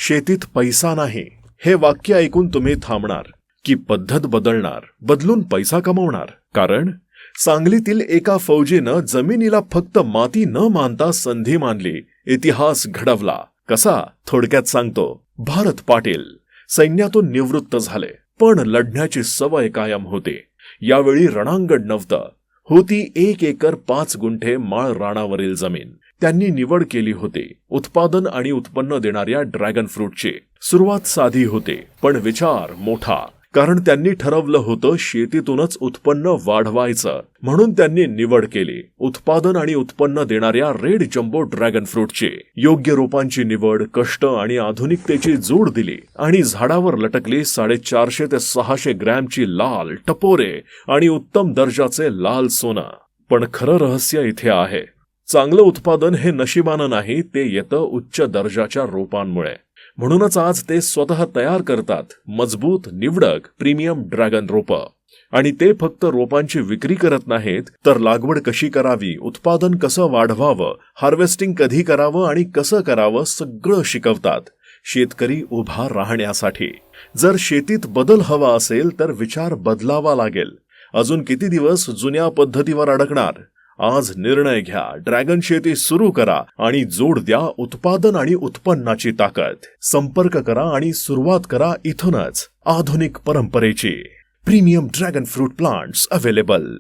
शेतीत पैसा नाही हे वाक्य ऐकून तुम्ही थांबणार की पद्धत बदलणार, बदलून पैसा कमवणार? कारण सांगलीतील एका फौजीनं जमिनीला फक्त माती न मानता संधी मानली, इतिहास घडवला. कसा? थोडक्यात सांगतो. भारत पाटील सैन्यातून निवृत्त झाले, पण लढण्याची सवय कायम होती. यावेळी रणांगण नव्हतं, होती 1 एकर 5 गुंठे माळ रानावरील जमीन. त्यांनी निवड केली होती उत्पादन आणि उत्पन्न देणाऱ्या ड्रॅगन फ्रूटची. सुरुवात साधी होती, पण विचार मोठा. कारण त्यांनी ठरवलं होतं शेतीतूनच उत्पन्न वाढवायचं. म्हणून त्यांनी निवड केली उत्पादन आणि उत्पन्न देणाऱ्या रेड जम्बो ड्रॅगन फ्रूटची. योग्य रोपांची निवड, कष्ट आणि आधुनिकतेची जोड दिली आणि झाडावर लटकली 450 ते 600 ग्रॅमची लाल टपोरे आणि उत्तम दर्जाचे लाल सोनं. पण खरं रहस्य इथे आहे. चांगलं उत्पादन हे नशिबानं नाही, ते येतं उच्च दर्जाच्या रोपांमुळे. म्हणूनच आज ते स्वतः तयार करतात मजबूत, निवडक, प्रीमियम ड्रॅगन रोपं. आणि ते फक्त रोपांची विक्री करत नाहीत, तर लागवड कशी करावी, उत्पादन कसं वाढवावं, हार्वेस्टिंग कधी करावं आणि कसं करावं सगळं शिकवतात. शेतकरी उभा राहण्यासाठी. जर शेतीत बदल हवा असेल तर विचार बदलावा लागेल. अजून किती दिवस जुन्या पद्धतीवर अडकणार? आज निर्णय घ्या, ड्रॅगन शेती सुरू करा आणि जोड द्या उत्पादन आणि उत्पन्नाची ताकद. संपर्क करा आणि सुरुवात करा इथूनच आधुनिक परंपरेची. Premium dragon fruit plants available.